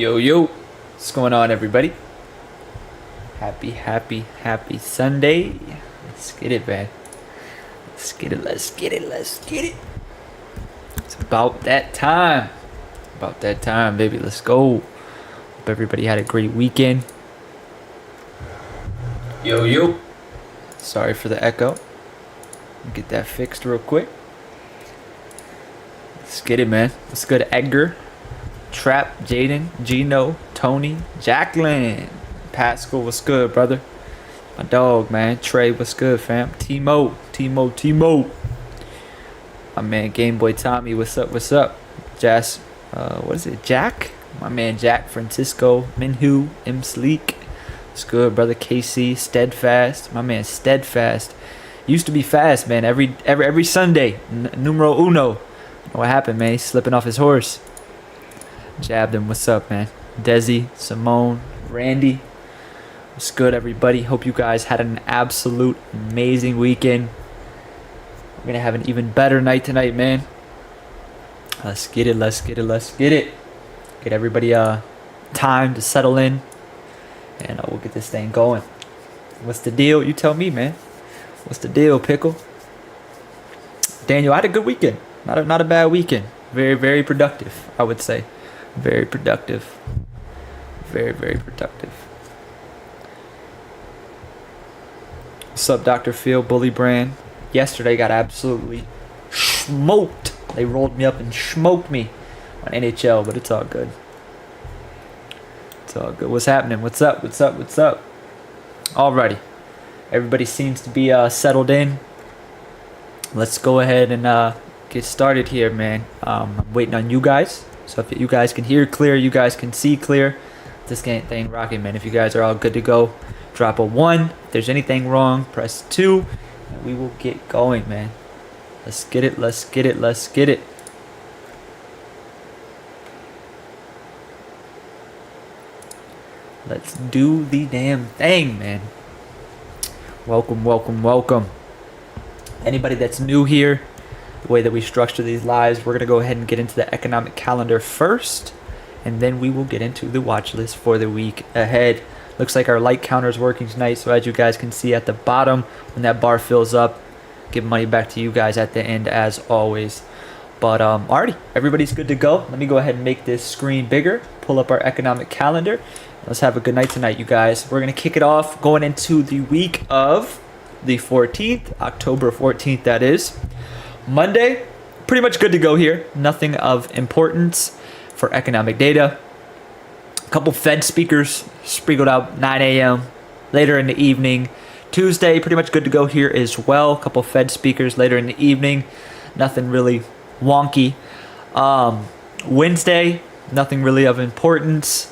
Yo, yo, what's going on, everybody? Happy Sunday. Let's get it, man. Let's get it. It's about that time. Baby. Let's go. Hope everybody had a great weekend. Yo, yo. Sorry for the echo. Get that fixed real quick. Let's get it, man. What's good, Edgar? Trap, Jaden, Gino, Tony, Jacqueline, Pascal, what's good, brother? My dog, man. Trey, what's good, fam? Timo. My man, Game Boy Tommy, what's up? Jazz, what is it? Jack? My man, Jack, Francisco, Minhu, M Sleek. What's good, brother? KC, Steadfast. My man, Steadfast. Used to be fast, man. Every Sunday. Numero uno. What happened, man? He's slipping off his horse. Jabbed him. What's up, man? Desi, Simone, Randy. What's good, everybody? Hope you guys had an absolute amazing weekend. We're going to have an even better night tonight, man. Let's get it. Get everybody time to settle in. And we'll get this thing going. What's the deal? You tell me, man. What's the deal, Pickle? Daniel, I had a good weekend. Not a bad weekend. Very, very productive, I would say. Very productive. Very, very productive. What's up, Dr. Phil? Bully Brand. Yesterday got absolutely smoked. They rolled me up and smoked me on NHL, but it's all good. It's all good. What's happening? What's up? Alrighty. Everybody seems to be settled in. Let's go ahead and get started here, man. I'm waiting on you guys. So if you guys can hear clear, you guys can see clear, this thing rocking, man. If you guys are all good to go, drop a 1. If there's anything wrong, press 2, and we will get going, man. Let's get it. Let's do the damn thing, man. Welcome. Anybody that's new here, the way that we structure these lives, we're going to go ahead and get into the economic calendar first, and then we will get into the watch list for the week ahead. Looks like our light counter is working tonight, so as you guys can see at the bottom, when that bar fills up, give money back to you guys at the end as always. But alrighty, everybody's good to go. Let me go ahead and make this screen bigger, pull up our economic calendar. Let's have a good night tonight, you guys. We're going to kick it off going into the week of the 14th, October 14th, that is. Monday, pretty much good to go here. Nothing of importance for economic data. A couple Fed speakers sprinkled out 9 a.m. later in the evening. Tuesday, pretty much good to go here as well. A couple Fed speakers later in the evening. Nothing really wonky. Wednesday, nothing really of importance.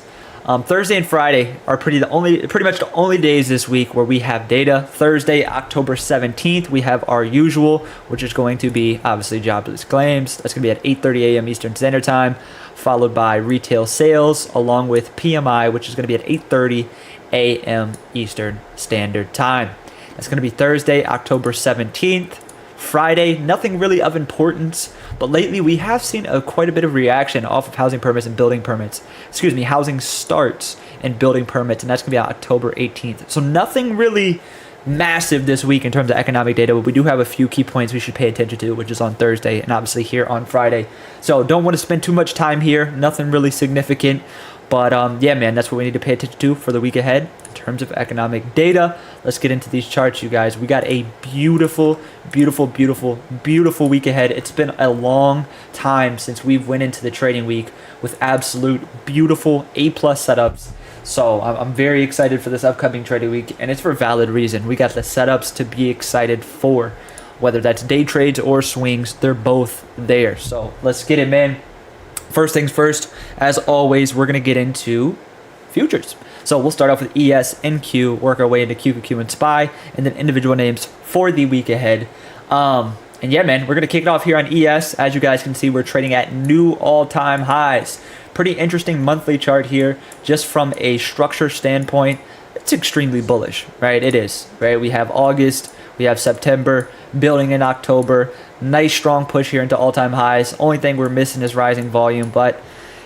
Thursday and Friday are pretty much the only days this week where we have data. Thursday, October 17th, we have our usual, which is going to be obviously jobless claims. That's going to be at 8:30 a.m. Eastern Standard Time, followed by retail sales, along with PMI, which is going to be at 8:30 a.m. Eastern Standard Time. That's going to be Thursday, October 17th. Friday, nothing really of importance, but lately we have seen quite a bit of reaction off of housing permits and building permits. Housing starts and building permits, and that's going to be on October 18th. So nothing really massive this week in terms of economic data, but we do have a few key points we should pay attention to, which is on Thursday and obviously here on Friday. So don't want to spend too much time here. Nothing really significant. But yeah, man, that's what we need to pay attention to for the week ahead in terms of economic data. Let's get into these charts, you guys. We got a beautiful week ahead. It's been a long time since we've went into the trading week with absolute beautiful A+ setups. So I'm very excited for this upcoming trading week, and it's for valid reason. We got the setups to be excited for. Whether that's day trades or swings, they're both there. So let's get it, man. First things first, as always, we're going to get into futures. So we'll start off with ES, NQ, work our way into QQQ and SPY, and then individual names for the week ahead. And yeah, man, we're going to kick it off here on ES. As you guys can see, we're trading at new all-time highs. Pretty interesting monthly chart here, just from a structure standpoint. It's extremely bullish, right? It is, right? We have August, we have September, building in October. Nice strong push here into all-time highs. Only thing we're missing is rising volume, but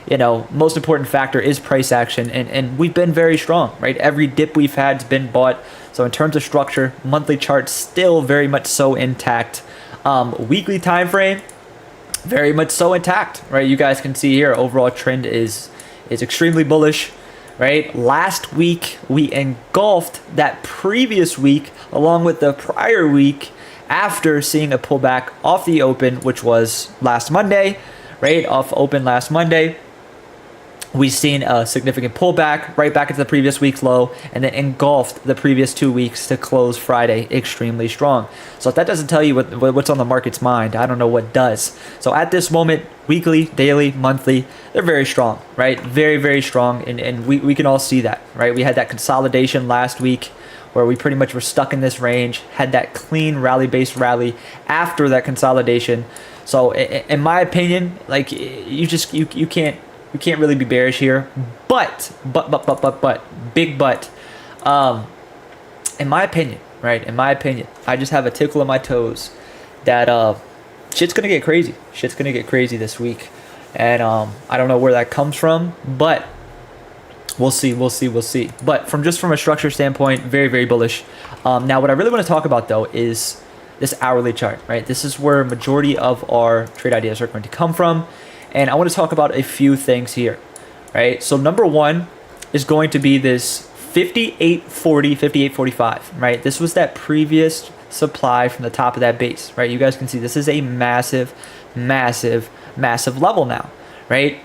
most important factor is price action, and we've been very strong, right? Every dip we've had has been bought. So in terms of structure, monthly chart still very much so intact. Weekly time frame, very much so intact, right? You guys can see here, overall trend is extremely bullish, right? Last week we engulfed that previous week along with the prior week after seeing a pullback off the open, which was last Monday, right? Off open last Monday. We've seen a significant pullback right back into the previous week's low, and then engulfed the previous 2 weeks to close Friday extremely strong. So if that doesn't tell you what's on the market's mind, I don't know what does. So at this moment, weekly, daily, monthly, they're very strong, right? Very, very strong, and we can all see that, right? We had that consolidation last week where we pretty much were stuck in this range, had that clean rally-based rally after that consolidation. So in my opinion, like you can't really be bearish here, but, big but, in my opinion, right? In my opinion, I just have a tickle in my toes that shit's gonna get crazy. Shit's gonna get crazy this week, and I don't know where that comes from, but we'll see. But from a structure standpoint, very, very bullish. Now, what I really want to talk about though is this hourly chart, right? This is where majority of our trade ideas are going to come from. And I want to talk about a few things here, right? So number one is going to be this 5840, 5845, right? This was that previous supply from the top of that base, right? You guys can see this is a massive, massive, massive level now, right?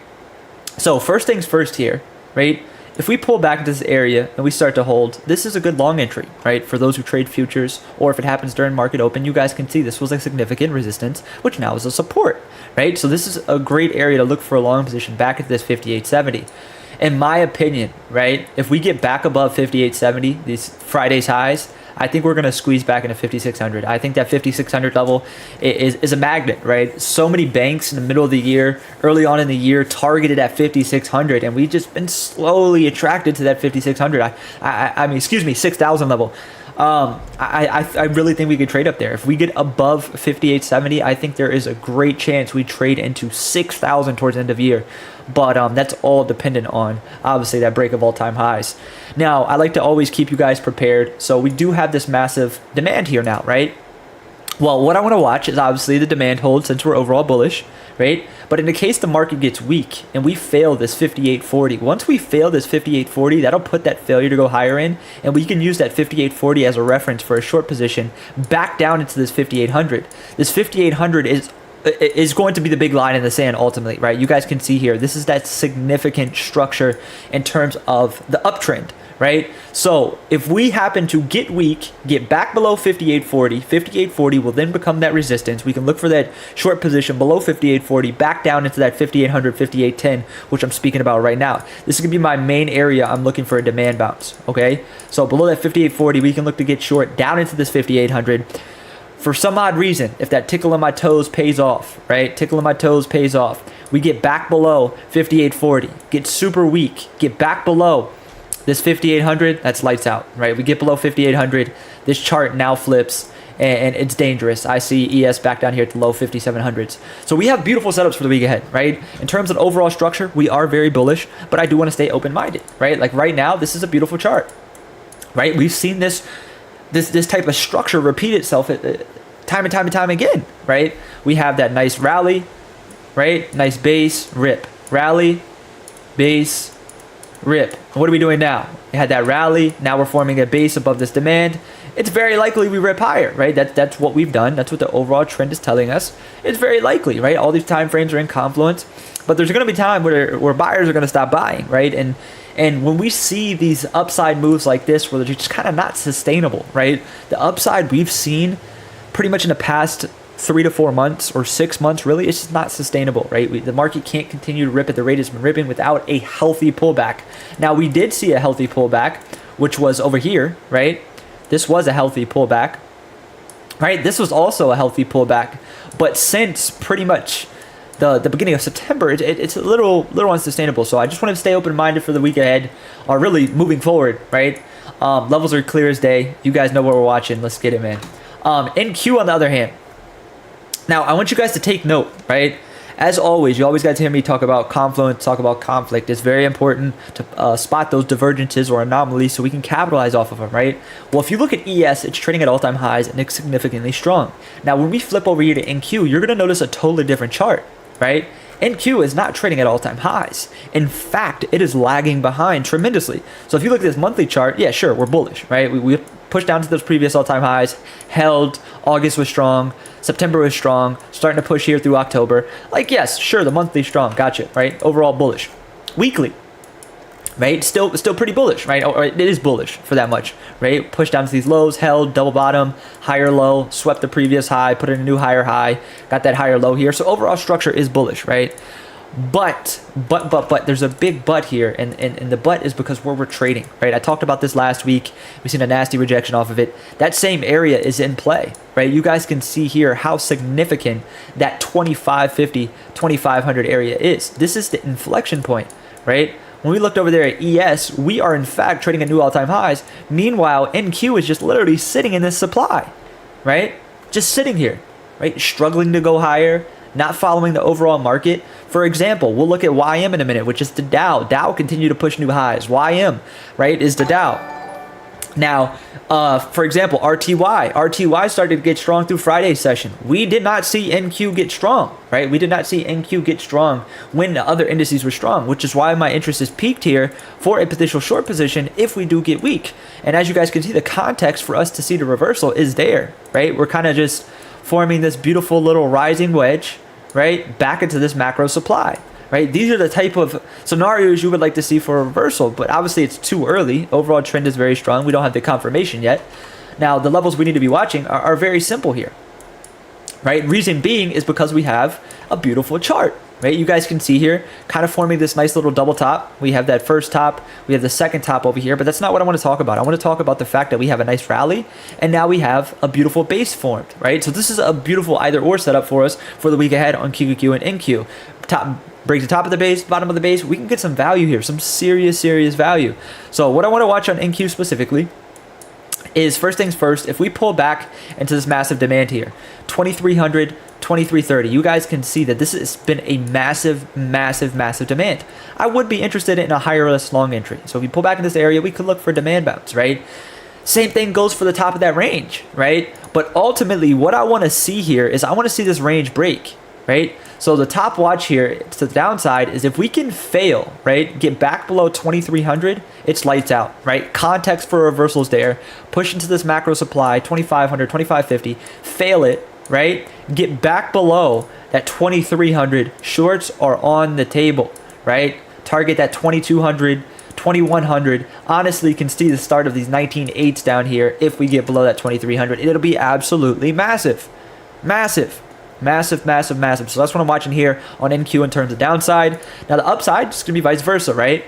So first things first here, right? If we pull back into this area and we start to hold, this is a good long entry, right? For those who trade futures, or if it happens during market open, you guys can see this was a significant resistance, which now is a support, right? So this is a great area to look for a long position back at this 5870. In my opinion, right, if we get back above 5870, these Friday's highs, I think we're going to squeeze back into 5600. I think that 5600 level is a magnet, right? So many banks in the middle of the year, early on in the year, targeted at 5600, and we've just been slowly attracted to that 5600. I mean, excuse me, 6000 level. I really think we could trade up there. If we get above 5870, I think there is a great chance we trade into 6000 towards the end of year. But that's all dependent on, obviously, that break of all-time highs. Now, I like to always keep you guys prepared. So we do have this massive demand here now, right? Well, what I want to watch is obviously the demand hold since we're overall bullish, right? But in the case the market gets weak and we fail this 5840, once we fail this 5840, that'll put that failure to go higher in, and we can use that 5840 as a reference for a short position back down into this 5800. This 5800 is going to be the big line in the sand ultimately, right? You guys can see here, this is that significant structure in terms of the uptrend, right? So if we happen to get weak, get back below 5840, 5840 will then become that resistance. We can look for that short position below 5840, back down into that 5800, 5810, which I'm speaking about right now. This is going to be my main area I'm looking for a demand bounce, okay? So below that 5840, we can look to get short down into this 5800. For some odd reason, if that tickle in my toes pays off, right? Tickle in my toes pays off. We get back below 5840, get super weak, get back below this 5800, that's lights out, right? We get below 5800, this chart now flips, and it's dangerous. I see ES back down here at the low 5700s. So we have beautiful setups for the week ahead, right? In terms of overall structure, we are very bullish, but I do want to stay open-minded, right? Like right now, this is a beautiful chart, right? We've seen this type of structure repeat itself time and time again, right? We have that nice rally, right? Nice base, rip. Rally, base, rip. What are we doing now? We had that rally. Now we're forming a base above this demand. It's very likely we rip higher, right? That's what we've done. That's what the overall trend is telling us. It's very likely, right? All these time frames are in confluence, but there's going to be time where buyers are going to stop buying, right? And when we see these upside moves like this, where they're just kind of not sustainable, right? The upside we've seen pretty much in the past 3 to 4 months or 6 months, really, it's just not sustainable, right? The market can't continue to rip at the rate it's been ripping without a healthy pullback. Now, we did see a healthy pullback, which was over here, right? This was a healthy pullback, right? This was also a healthy pullback, but since pretty much the beginning of September, it's a little unsustainable. So I just want to stay open-minded for the week ahead, or really moving forward, right? Levels are clear as day. You guys know what we're watching. Let's get it, man. NQ, on the other hand, now I want you guys to take note, right? As always, you always got to hear me talk about confluence, talk about conflict. It's very important to spot those divergences or anomalies so we can capitalize off of them, right? Well, if you look at ES, it's trading at all-time highs and it's significantly strong. Now, when we flip over here to NQ, you're going to notice a totally different chart, right? NQ is not trading at all-time highs. In fact, it is lagging behind tremendously. So if you look at this monthly chart, yeah, sure, we're bullish, right? We pushed down to those previous all-time highs, held. August was strong, September was strong, starting to push here through October. Like, yes, sure, the monthly strong, gotcha, right? Overall bullish. Weekly, right? Still pretty bullish, right? Or it is bullish for that much, right? Pushed down to these lows, held, double bottom, higher low, swept the previous high, put in a new higher high, got that higher low here. So overall structure is bullish, right? But there's a big but here, and the but is because where we're trading, right? I talked about this last week. We've seen a nasty rejection off of it. That same area is in play, right? You guys can see here how significant that 2550, 2500 area is. This is the inflection point, right? When we looked over there at ES, we are in fact trading at new all-time highs. Meanwhile, NQ is just literally sitting in this supply, right? Just sitting here, right? Struggling to go higher, not following the overall market. For example, we'll look at YM in a minute, which is the Dow. Dow continue to push new highs. YM, right, is the Dow. Now, for example, RTY started to get strong through Friday's session. We did not see NQ get strong, right? We did not see NQ get strong when the other indices were strong, which is why my interest is peaked here for a potential short position if we do get weak. And as you guys can see, the context for us to see the reversal is there, right? We're kind of just forming this beautiful little rising wedge, right, back into this macro supply, right? These are the type of scenarios you would like to see for a reversal, but obviously it's too early. Overall trend is very strong. We don't have the confirmation yet. Now, the levels we need to be watching are very simple here, right? Reason being is because we have a beautiful chart, right? You guys can see here, kind of forming this nice little double top. We have that first top, we have the second top over here, but that's not what I want to talk about. I want to talk about the fact that we have a nice rally, and now we have a beautiful base formed, right? So this is a beautiful either or setup for us for the week ahead on QQQ and NQ. Top breaks the top of the base, bottom of the base. We can get some value here, some serious value. So what I want to watch on NQ specifically is, first things first, if we pull back into this massive demand here, 2300, 2330, you guys can see that this has been a massive demand. I would be interested in a higher risk long entry. So if we pull back in this area, we could look for demand bounce, right? Same thing goes for the top of that range, right? But ultimately, what I want to see here is I want to see this range break, right? So the top watch here to the downside is if we can fail, right, get back below 2300, it's lights out, right? Context for reversals there. Push into this macro supply, 2500, 2550, fail it, right? Get back below that 2300, shorts are on the table, right? Target that 2200, 2100. Honestly, can see the start of these 19.8s down here if we get below that 2300. It'll be absolutely massive. So that's what I'm watching here on NQ in terms of downside. Now the upside is going to be vice versa, right?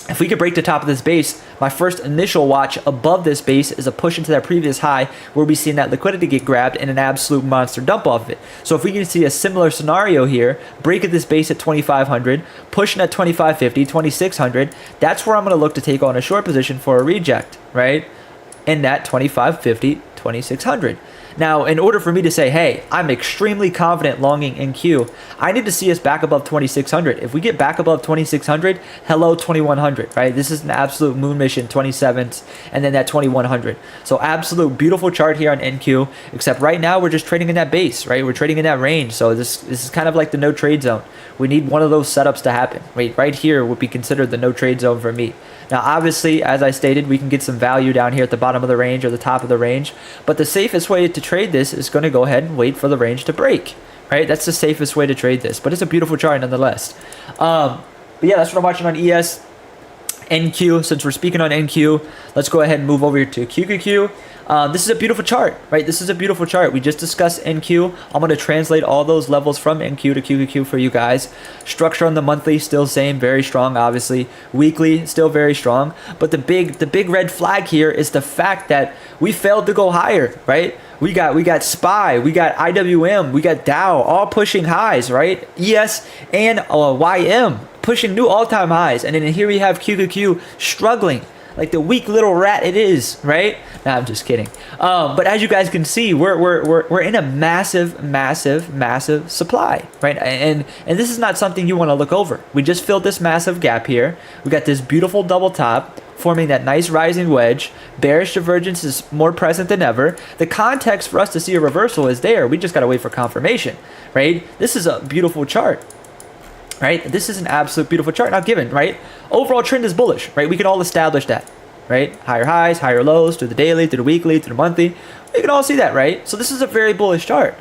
If we could break the top of this base, my first initial watch above this base is a push into that previous high where we've seen that liquidity get grabbed and an absolute monster dump off of it. So if we can see a similar scenario here, break at this base at 2500, pushing at 2550, 2600, that's where I'm going to look to take on a short position for a reject, right? In that 2550, 2600. Now, in order for me to say, hey, I'm extremely confident longing NQ, I need to see us back above 2600. If we get back above 2600, hello 2100, right? This is an absolute moon mission, 27th, and then that 2100. So absolute beautiful chart here on NQ, except right now we're just trading in that base, right? We're trading in that range. So this is kind of like the no trade zone. We need one of those setups to happen. Right here would be considered the no trade zone for me. Now, obviously, as I stated, we can get some value down here at the bottom of the range or the top of the range, but the safest way to trade this is going to go ahead and wait for the range to break, right? That's the safest way to trade this, but it's a beautiful chart nonetheless. But yeah, that's what I'm watching on ES. NQ, since we're speaking on NQ, let's go ahead and move over to QQQ. This is a beautiful chart, right? This is a beautiful chart. We just discussed NQ. I'm going to translate all those levels from NQ to QQQ for you guys. Structure on the monthly, still same, very strong, obviously. Weekly, still very strong. But the big red flag here is the fact that we failed to go higher, right? We got SPY, we got IWM, we got Dow, all pushing highs, right? ES and YM pushing new all-time highs. And then here we have QQQ struggling. like the weak little rat it is, right? Nah, I'm just kidding. But as you guys can see, we're in a massive supply, right? And this is not something you want to look over. We just filled this massive gap here. We got this beautiful double top forming that nice rising wedge. Bearish divergence is more present than ever. The context for us to see a reversal is there. We just got to wait for confirmation, right? This is a beautiful chart, right? This is an absolute beautiful chart. Now given, right? Overall trend is bullish, right? We can all establish that, right? Higher highs, higher lows through the daily, through the weekly, through the monthly. We can all see that, right? So this is a very bullish chart.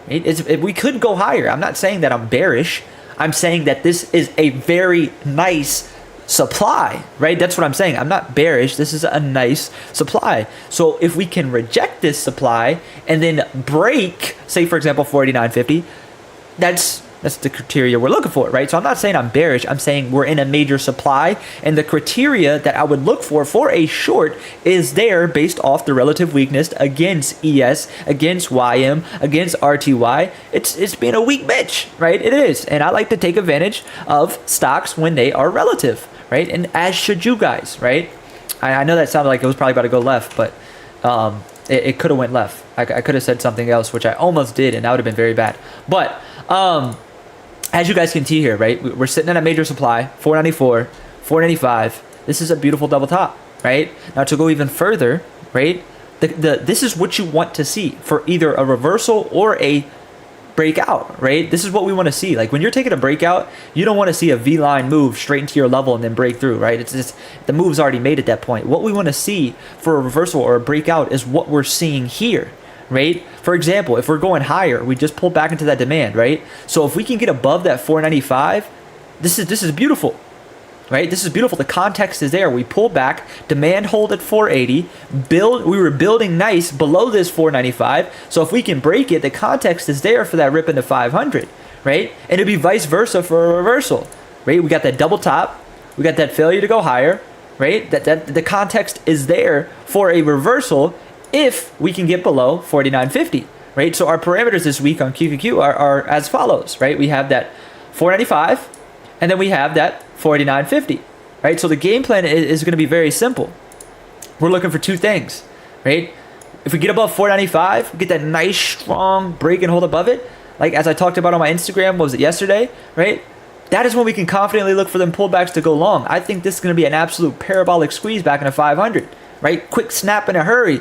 Right? We could go higher. I'm not saying that I'm bearish. I'm saying that this is a very nice supply, right? That's what I'm saying. I'm not bearish. This is a nice supply. So if we can reject this supply and then break, say for example 49.50, that's the criteria we're looking for, right? So I'm not saying I'm bearish. I'm saying we're in a major supply, and the criteria that I would look for a short is there based off the relative weakness against ES, against YM, against RTY. It's been a weak bitch, right? It is, and I like to take advantage of stocks when they are relative, right? And as should you guys, right? I know that sounded like it was probably about to go left, but it could have went left. I could have said something else, which I almost did, and that would have been very bad. But as you guys can see here, right, we're sitting at a major supply, 494, 495. This is a beautiful double top, right? Now to go even further, right, this is what you want to see for either a reversal or a breakout, right? This is what we want to see. Like when you're taking a breakout, you don't want to see a V-line move straight into your level and then break through, right? It's just the move's already made at that point. What we want to see for a reversal or a breakout is what we're seeing here, right? For example, if we're going higher, we just pull back into that demand, right? So if we can get above that 495, this is beautiful, right? This is beautiful. The context is there. We pull back, demand hold at 480, we were building nice below this 495. So if we can break it, the context is there for that rip into 500, right? And it'd be vice versa for a reversal, right? We got that double top, we got that failure to go higher, right? That the context is there for a reversal if we can get below 49.50, right? So our parameters this week on QQQ are as follows, right? We have that 495, and then we have that 49.50, right? So the game plan is going to be very simple. We're looking for two things, right? If we get above 495, we get that nice strong break and hold above it, like as I talked about on my Instagram, what was it, yesterday, right? That is when we can confidently look for them pullbacks to go long. I think this is going to be an absolute parabolic squeeze back into 500, right? Quick snap in a hurry,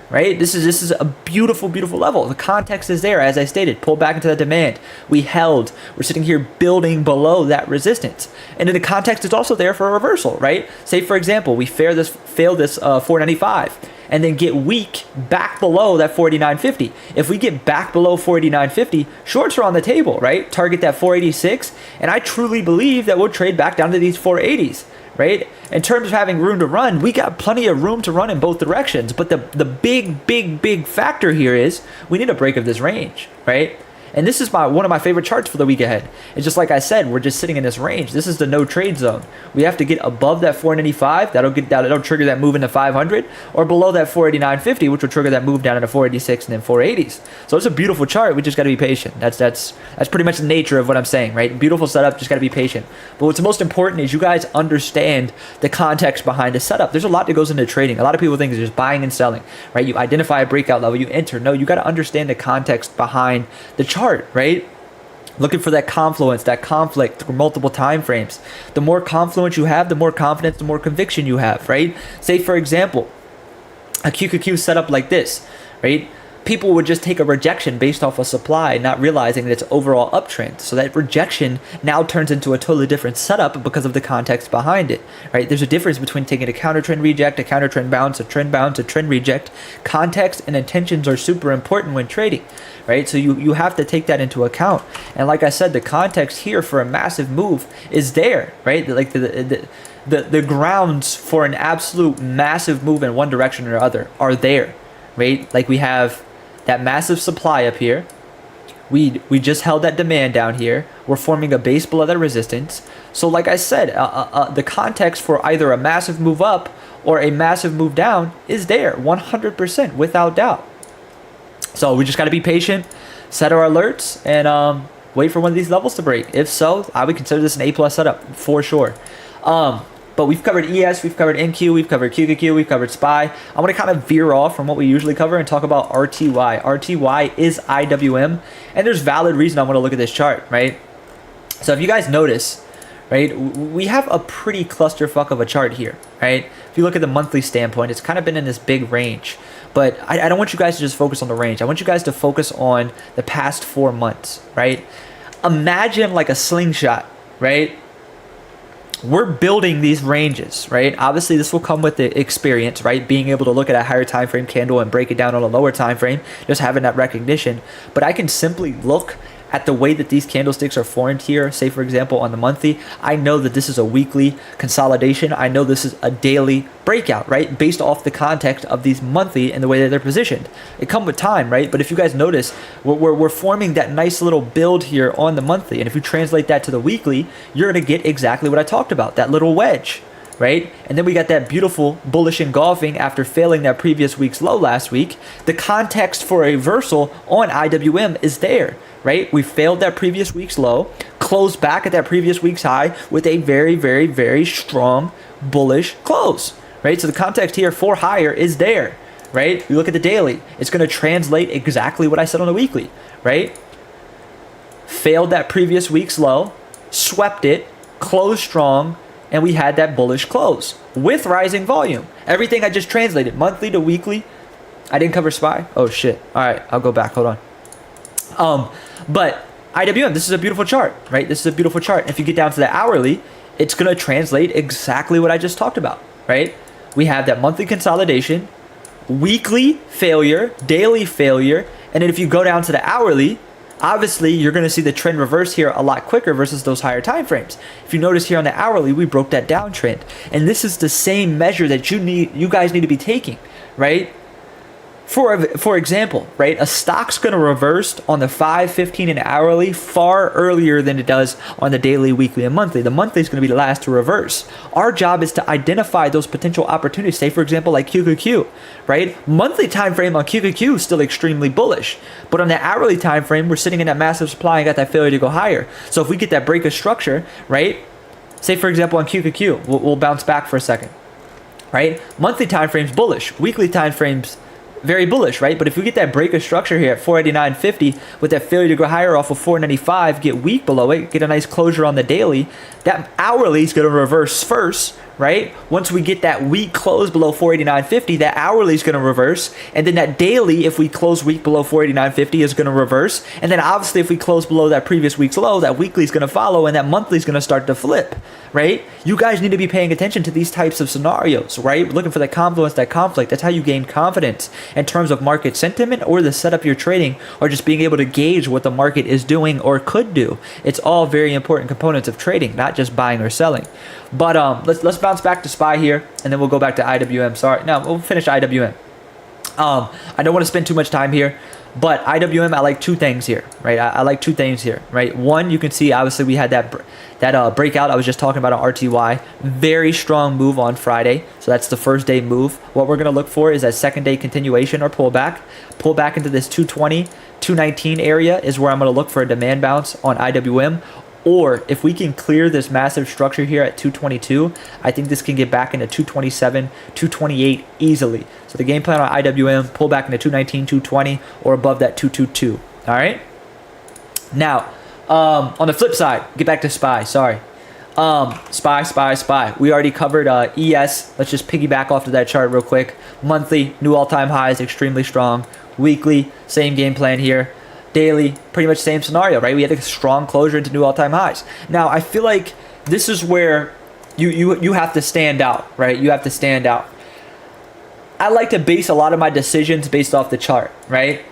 right? This is a beautiful level. The context is there, as I stated. Pull back into the demand. We held. We're sitting here building below that resistance, and then the context is also there for a reversal, right? Say for example, we fail this 495, and then get weak back below that 49.50. If we get back below 49.50, shorts are on the table, right? Target that 486, and I truly believe that we'll trade back down to these 480s. Right? In terms of having room to run, we got plenty of room to run in both directions. But the big factor here is we need a break of this range, right? And this is one of my favorite charts for the week ahead. It's just like I said, we're just sitting in this range. This is the no trade zone. We have to get above that 495. That'll trigger that move into 500, or below that 489.50, which will trigger that move down into 486 and then 480s. So it's a beautiful chart. We just got to be patient. That's pretty much the nature of what I'm saying, right? Beautiful setup. Just got to be patient. But what's most important is you guys understand the context behind the setup. There's a lot that goes into trading. A lot of people think it's just buying and selling, right? You identify a breakout level, you enter. No, you got to understand the context behind the chart. Right? Looking for that confluence, that conflict through multiple time frames. The more confluence you have, the more confidence, the more conviction you have, right? Say for example, a QQQ setup like this, right? People would just take a rejection based off of supply, not realizing that it's overall uptrend. So that rejection now turns into a totally different setup because of the context behind it, right? There's a difference between taking a counter trend reject, a counter trend bounce, a trend bounce, a trend reject. Context and intentions are super important when trading, right? So you have to take that into account. And like I said, the context here for a massive move is there, right? Like the grounds for an absolute massive move in one direction or other are there, right? Like we have that massive supply up here. We just held that demand down here. We're forming a base below that resistance. So like I said, the context for either a massive move up or a massive move down is there 100% without doubt. So we just got to be patient, set our alerts, and wait for one of these levels to break. If so, I would consider this an A+ setup for sure. But we've covered ES, we've covered NQ, we've covered QQQ, we've covered SPY. I want to kind of veer off from what we usually cover and talk about RTY. RTY is IWM, and there's valid reason I want to look at this chart, right? So if you guys notice, right, we have a pretty clusterfuck of a chart here, right? If you look at the monthly standpoint, it's kind of been in this big range. But I don't want you guys to just focus on the range. I want you guys to focus on the past 4 months, right? Imagine like a slingshot, right? We're building these ranges, right? Obviously, this will come with the experience, right? Being able to look at a higher time frame candle and break it down on a lower time frame, just having that recognition. But I can simply look at the way that these candlesticks are formed here, say for example on the monthly, I know that this is a weekly consolidation. I know this is a daily breakout, right? Based off the context of these monthly and the way that they're positioned. It comes with time, right? But if you guys notice, we're forming that nice little build here on the monthly. And if you translate that to the weekly, you're going to get exactly what I talked about, that little wedge, right? And then we got that beautiful bullish engulfing after failing that previous week's low last week. The context for a reversal on IWM is there, right? We failed that previous week's low, closed back at that previous week's high with a very, very, very strong bullish close, right? So the context here for higher is there, right? You look at the daily, it's going to translate exactly what I said on the weekly, right? Failed that previous week's low, swept it, closed strong, and we had that bullish close with rising volume. Everything I just translated, monthly to weekly. I didn't cover SPY. Oh shit. All right, I'll go back. Hold on. But IWM, this is a beautiful chart, right? This is a beautiful chart. If you get down to the hourly, it's going to translate exactly what I just talked about, right? We have that monthly consolidation, weekly failure, daily failure, and then if you go down to the hourly, obviously you're going to see the trend reverse here a lot quicker versus those higher time frames. If you notice here on the hourly, we broke that downtrend, and this is the same measure that you guys need to be taking, right? For example, right, a stock's going to reverse on the 5, 15, and hourly far earlier than it does on the daily, weekly, and monthly. The monthly is going to be the last to reverse. Our job is to identify those potential opportunities. Say, for example, like QQQ, right? Monthly time frame on QQQ is still extremely bullish, but on the hourly time frame, we're sitting in that massive supply and got that failure to go higher. So if we get that break of structure, right? Say, for example, on QQQ, we'll bounce back for a second, right? Monthly time frames bullish, weekly time frames very bullish, right? But if we get that break of structure here at 489.50 with that failure to go higher off of 495, get weak below it, get a nice closure on the daily, that hourly is going to reverse first, right? Once we get that weak close below 489.50, that hourly is going to reverse, and then that daily, if we close weak below 489.50, is going to reverse, and then obviously if we close below that previous week's low, that weekly is going to follow, and that monthly is going to start to flip, right? You guys need to be paying attention to these types of scenarios, right? Looking for that confluence, that conflict. That's how you gain confidence in terms of market sentiment or the setup you're trading, or just being able to gauge what the market is doing or could do. It's all very important components of trading, not just buying or selling. But let's bounce back to SPY here, and then we'll go back to IWM. Sorry, no, we'll finish IWM. I don't want to spend too much time here, but IWM, I like two things here, right? I like two things here, right? One, you can see obviously we had that breakout I was just talking about on RTY. Very strong move on Friday, so that's the first day move. What we're going to look for is that second day continuation or pullback. Pull back into this 220, 219 area is where I'm going to look for a demand bounce on IWM. Or if we can clear this massive structure here at 222, I think this can get back into 227, 228 easily. So the game plan on IWM, pull back into 219, 220, or above that 222. All right. Now, on the flip side, get back to SPY. Sorry. SPY. We already covered ES. Let's just piggyback off of that chart real quick. Monthly, new all-time highs, extremely strong. Weekly, same game plan here. Daily, pretty much same scenario, right? We had a strong closure into new all-time highs. Now, I feel like this is where you have to stand out, right? You have to stand out. I like to base a lot of my decisions based off the chart, right?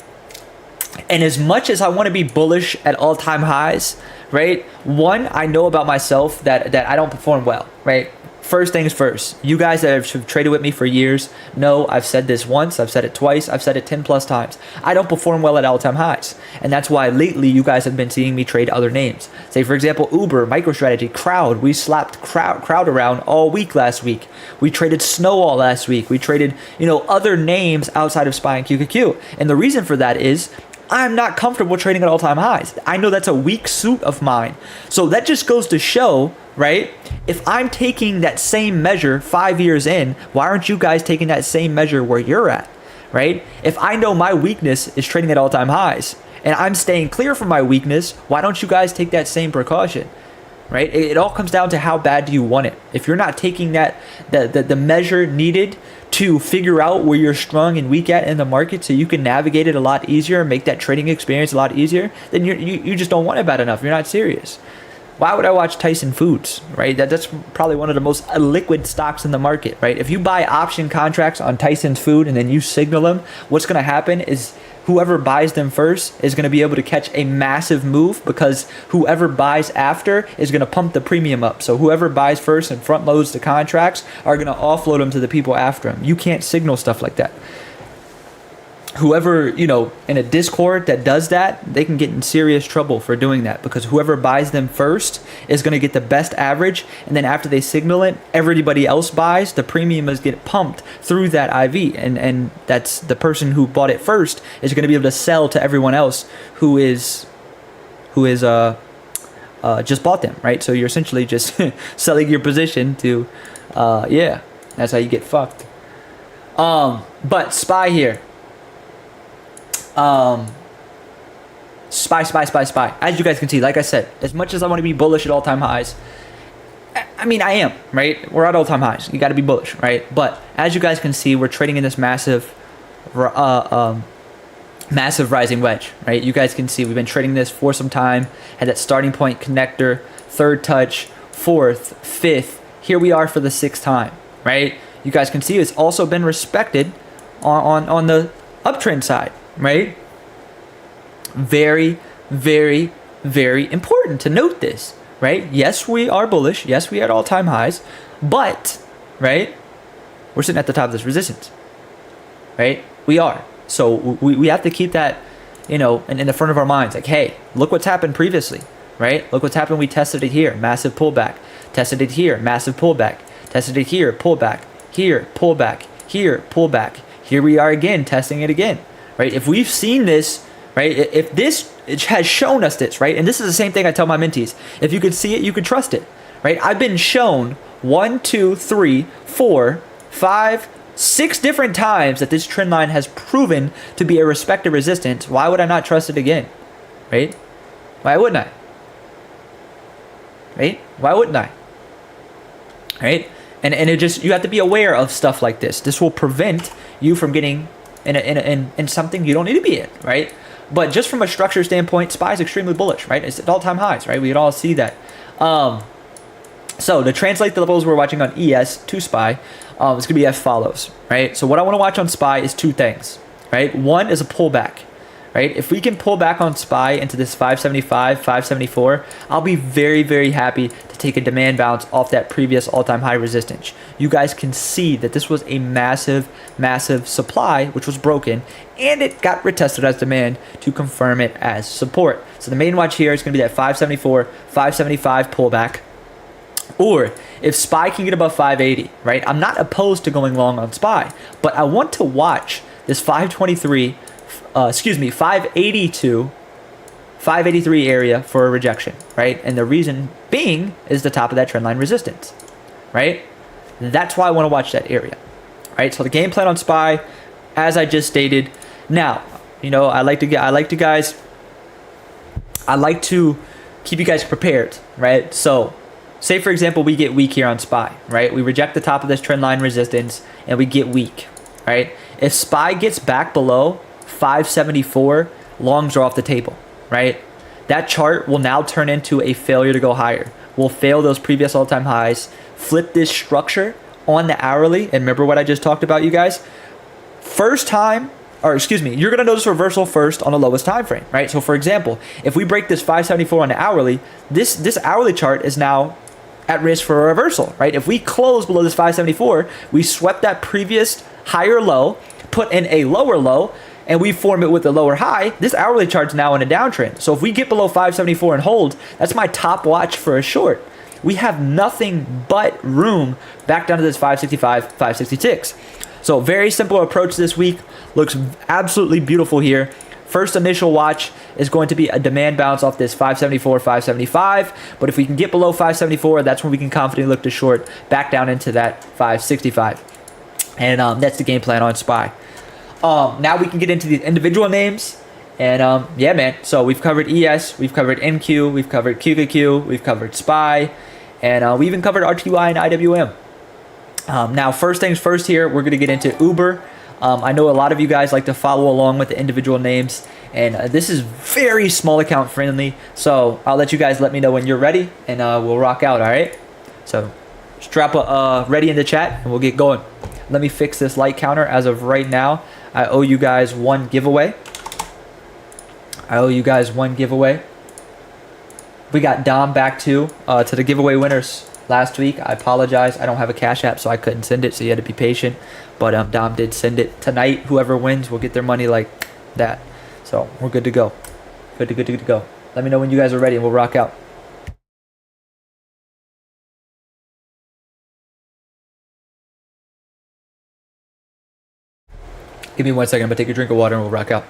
And as much as I want to be bullish at all-time highs, right? One, I know about myself that I don't perform well, right? First things first, you guys that have traded with me for years know I've said this once, I've said it twice, I've said it 10 plus times. I don't perform well at all-time highs. And that's why lately you guys have been seeing me trade other names. Say, for example, Uber, MicroStrategy, Crowd. We slapped Crowd around all week last week. We traded Snowball last week. We traded, other names outside of SPY and QQQ. And the reason for that is I'm not comfortable trading at all-time highs. I know that's a weak suit of mine. So that just goes to show, right? If I'm taking that same measure 5 years in, why aren't you guys taking that same measure where you're at, right? If I know my weakness is trading at all-time highs and I'm staying clear from my weakness, why don't you guys take that same precaution, right? It all comes down to how bad do you want it. If you're not taking that the measure needed to figure out where you're strong and weak at in the market so you can navigate it a lot easier and make that trading experience a lot easier, then you just don't want it bad enough. You're not serious. Why would I watch Tyson Foods, right? That's probably one of the most liquid stocks in the market, right? If you buy option contracts on Tyson's Food and then you signal them, what's going to happen is whoever buys them first is going to be able to catch a massive move because whoever buys after is going to pump the premium up. So whoever buys first and front loads the contracts are going to offload them to the people after them. You can't signal stuff like that. Whoever, in a Discord that does that, they can get in serious trouble for doing that because whoever buys them first is going to get the best average. And then after they signal it, everybody else buys, the premium is get pumped through that IV. And that's the person who bought it first is going to be able to sell to everyone else who is just bought them, right? So you're essentially just selling your position to, that's how you get fucked. But SPY here. SPY. As you guys can see, like I said, as much as I want to be bullish at all-time highs, I mean, I am, right? We're at all-time highs. You got to be bullish, right? But as you guys can see, we're trading in this massive rising wedge, right? You guys can see we've been trading this for some time, had that starting point connector, third touch, fourth, fifth. Here we are for the sixth time, right? You guys can see it's also been respected on the uptrend side, right? Very, very, very important to note this, right? Yes, we are bullish. Yes, we are at all-time highs, but, right, we're sitting at the top of this resistance, right? We are. So we have to keep that, in the front of our minds. Like, hey, look what's happened previously, right? Look what's happened. We tested it here, massive pullback. Tested it here, massive pullback. Tested it here, pullback. Here, pullback. Here, pullback. Here we are again, testing it again, right? If we've seen this, right? If this it has shown us this, right? And this is the same thing I tell my mentees. If you could see it, you could trust it, right? I've been shown 1, 2, 3, 4, 5, 6 different times that this trend line has proven to be a respective resistance. Why would I not trust it again, right? Why wouldn't I? Right? Why wouldn't I? Right? And it just, you have to be aware of stuff like this. This will prevent you from getting in something you don't need to be in, right? But just from a structure standpoint, SPY is extremely bullish, right? It's at all-time highs, right? We could all see that. So to translate the levels we're watching on ES to SPY, it's going to be as follows, right? So what I want to watch on SPY is two things, right? One is a pullback, right? If we can pull back on SPY into this 575, 574, I'll be very, very happy to take a demand bounce off that previous all-time high resistance. You guys can see that this was a massive, massive supply, which was broken, and it got retested as demand to confirm it as support. So the main watch here is going to be that 574, 575 pullback. Or if SPY can get above 580, right? I'm not opposed to going long on SPY, but I want to watch this 523, 582, 583 area for a rejection, right? And the reason being is the top of that trend line resistance, right? That's why I want to watch that area, right? So the game plan on SPY, as I just stated. Now, I like to keep you guys prepared, right? So say for example, we get weak here on SPY, right? We reject the top of this trend line resistance and we get weak, right? If SPY gets back below 574, longs are off the table, right? That chart will now turn into a failure to go higher. We'll fail those previous all-time highs, flip this structure on the hourly, and remember what I just talked about, you guys? You're going to notice reversal first on the lowest time frame, right? So for example, if we break this 574 on the hourly, this hourly chart is now at risk for a reversal, right? If we close below this 574, we swept that previous higher low, put in a lower low, and we form it with a lower high. This hourly chart's now in a downtrend. So if we get below 574 and hold, that's my top watch for a short. We have nothing but room back down to this 565, 566. So very simple approach this week. Looks absolutely beautiful here first initial watch is going to be a demand bounce off this 574, 575. But if we can get below 574, that's when we can confidently look to short back down into that 565. And that's the game plan on SPY. Now we can get into the individual names. And yeah, man. So we've covered ES, we've covered NQ, we've covered QQQ, we've covered SPY, and we even covered RTY and IWM. Now, first things first here, we're going to get into Uber. I know a lot of you guys like to follow along with the individual names, and this is very small account friendly. So I'll let you guys let me know when you're ready, and we'll rock out, all right? So just drop a ready in the chat, and we'll get going. Let me fix this light counter. As of right now, I owe you guys one giveaway. We got Dom back to the giveaway winners last week. I apologize. I don't have a Cash App, so I couldn't send it, so you had to be patient. But Dom did send it tonight. Whoever wins will get their money like that. So we're good to go. Good to go. Let me know when you guys are ready, and we'll rock out. Give me 1 second. I'm going to take a drink of water, and we'll rock out.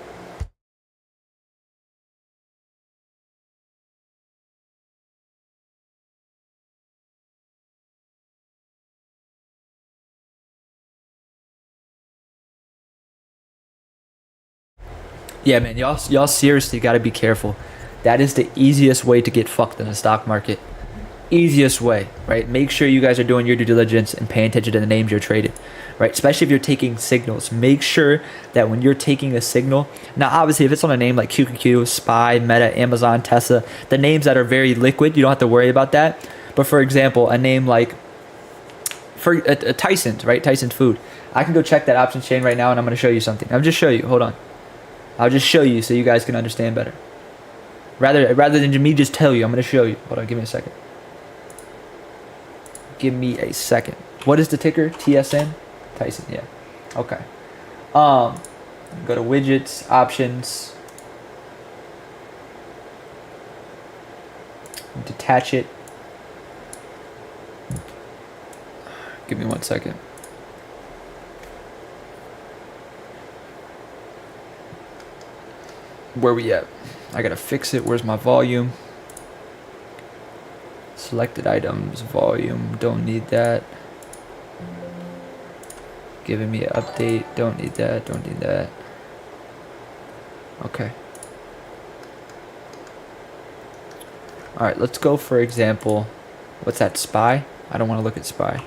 Yeah, man, y'all seriously got to be careful. That is the easiest way to get fucked in the stock market. Easiest way, right? Make sure you guys are doing your due diligence and paying attention to the names you're trading, right? Especially if you're taking signals. Make sure that when you're taking a signal, now obviously if it's on a name like QQQ, SPY, Meta, Amazon, Tesla, the names that are very liquid, you don't have to worry about that. But for example, a name like Tyson's, right? Tyson's Food. I can go check that options chain right now, and I'm going to show you something. I'll just show you. Hold on. I'll just show you so you guys can understand better. Rather than me just tell you, I'm going to show you. Hold on, give me a second. What is the ticker? TSN? Tyson, yeah. Okay. Go to widgets, options. Detach it. Give me 1 second. Where we at? I gotta fix it. Where's my volume? Selected items, volume, don't need that. Giving me an update, don't need that. Okay. Alright, let's go for example. What's that, SPY? I don't want to look at SPY.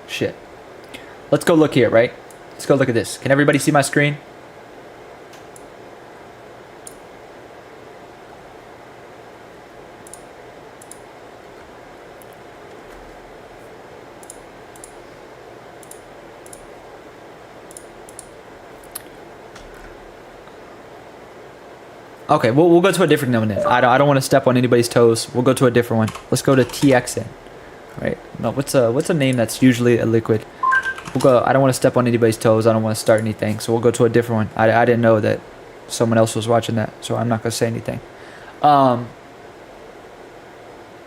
Shit. Let's go look here, right? Let's go look at this. Can everybody see my screen? Okay, we'll go to a different one then. I don't want to step on anybody's toes. We'll go to a different one. Let's go to TXN. Right? No, what's a name that's usually a liquid? We'll go. I don't want to step on anybody's toes. I don't want to start anything. So we'll go to a different one. I didn't know that someone else was watching that, so I'm not gonna say anything.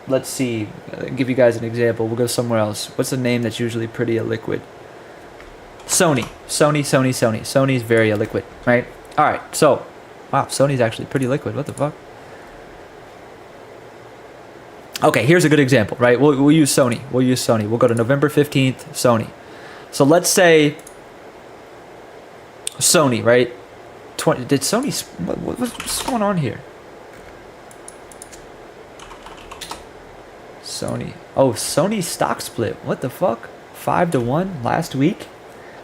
Let's see. I'll give you guys an example. We'll go somewhere else. What's a name that's usually pretty illiquid? Sony. Sony's very illiquid, right? All right. So, wow, Sony's actually pretty liquid. What the fuck? Okay, here's a good example, right? We'll use Sony. We'll go to November 15th, Sony. So let's say Sony, right? Did Sony... What's going on here? Sony. Oh, Sony stock split. What the fuck? 5-1 last week?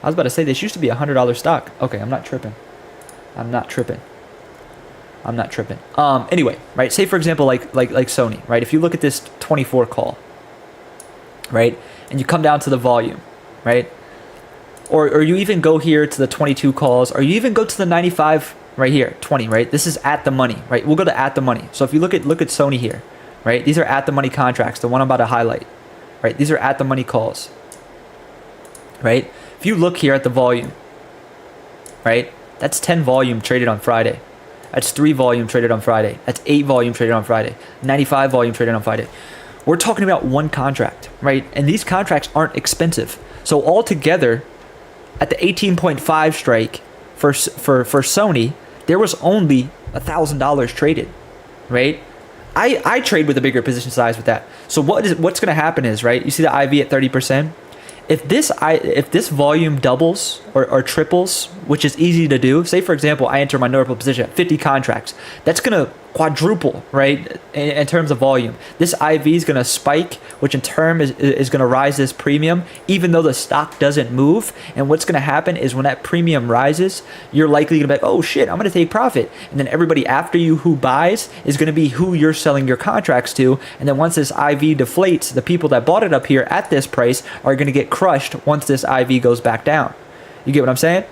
I was about to say this used to be a $100 stock. Okay, I'm not tripping. Anyway, right? Say for example, like Sony, right? If you look at this 24 call, right, and you come down to the volume, right, or you even go here to the 22 calls, or you even go to the 95 right here, 20, right? This is at the money, right? We'll go to at the money. So if you look at Sony here, right? These are at the money contracts. The one I'm about to highlight, right? These are at the money calls, right? If you look here at the volume, right? That's 10 volume traded on Friday. That's 3 volume traded on Friday. That's 8 volume traded on Friday. 95 volume traded on Friday. we're talking about one contract, right? And these contracts aren't expensive. So altogether, at the 18.5 strike for Sony, there was only $1,000 traded, right? I trade with a bigger position size with that. So what's going to happen is, right? You see the IV at 30%. If this volume doubles or triples, which is easy to do, say for example, I enter my Notable position at 50 contracts, that's going to quadruple, right, in terms of volume. This IV is going to spike, which in turn is going to rise this premium, even though the stock doesn't move. And what's going to happen is when that premium rises, you're likely going to be like, oh shit, I'm going to take profit. And then everybody after you who buys is going to be who you're selling your contracts to. And then once this IV deflates, the people that bought it up here at this price are going to get crushed once this IV goes back down. You get what I'm saying?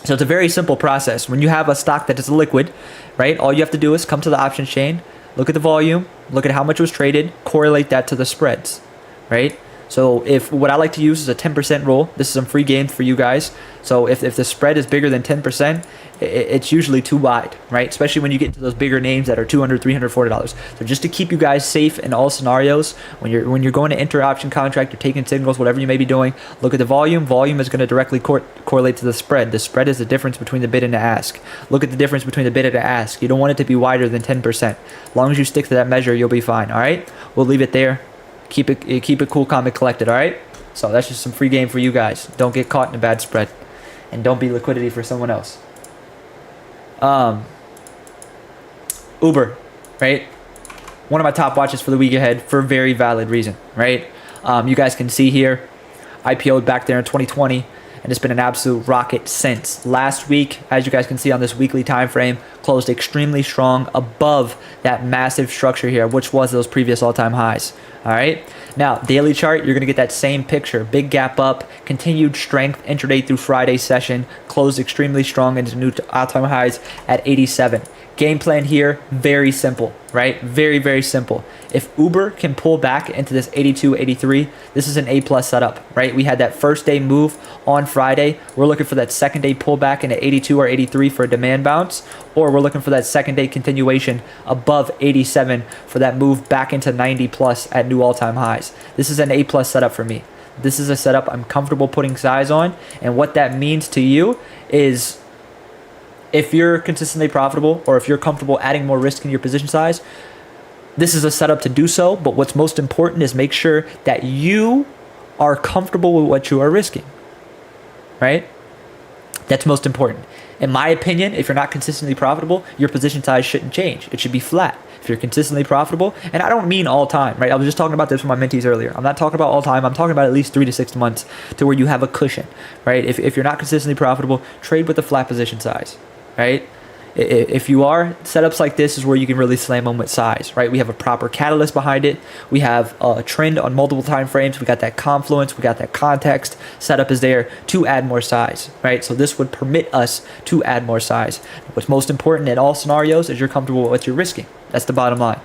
So it's a very simple process. When you have a stock that is liquid, right, all you have to do is come to the options chain, look at the volume, look at how much was traded, correlate that to the spreads, right? So if what I like to use is a 10% rule, this is some free game for you guys. So if the spread is bigger than 10%, it's usually too wide, right? Especially when you get to those bigger names that are $200, $300, $400. So just to keep you guys safe in all scenarios, when you're going to enter option contract, you're taking signals, whatever you may be doing, look at the volume. Volume is going to directly correlate to the spread. The spread is the difference between the bid and the ask. Look at the difference between the bid and the ask. You don't want it to be wider than 10%. As long as you stick to that measure, you'll be fine, all right? We'll leave it there. Keep it cool, calm, and collected, all right? So that's just some free game for you guys. Don't get caught in a bad spread. And don't be liquidity for someone else. Uber, right? One of my top watches for the week ahead for a very valid reason, right? You guys can see here, IPO'd back there in 2020, and it's been an absolute rocket since. Last week, as you guys can see on this weekly time frame, closed extremely strong above that massive structure here, which was those previous all-time highs. All right. Now, daily chart, you're going to get that same picture. Big gap up, continued strength intraday through Friday session, closed extremely strong into new all-time highs at 87. Game plan here, very simple, right? Very, very simple. If Uber can pull back into this 82, 83, this is an A+ setup, right? We had that first day move on Friday. We're looking for that second day pullback into 82 or 83 for a demand bounce, or we're looking for that second day continuation above 87 for that move back into 90 plus at new all-time highs. This is an A+ setup for me. This is a setup I'm comfortable putting size on, and what that means to you is if you're consistently profitable or if you're comfortable adding more risk in your position size, this is a setup to do so. But what's most important is make sure that you are comfortable with what you are risking, right? That's most important. In my opinion, if you're not consistently profitable, your position size shouldn't change. It should be flat. If you're consistently profitable, and I don't mean all time, right? I was just talking about this with my mentees earlier. I'm not talking about all time. I'm talking about at least 3 to 6 months to where you have a cushion, right? If you're not consistently profitable, trade with a flat position size, right? If you are, setups like this is where you can really slam them with size, right? We have a proper catalyst behind it. We have a trend on multiple time frames. We got that confluence. We got that context. Setup is there to add more size, right? So this would permit us to add more size. What's most important in all scenarios is you're comfortable with what you're risking. That's the bottom line.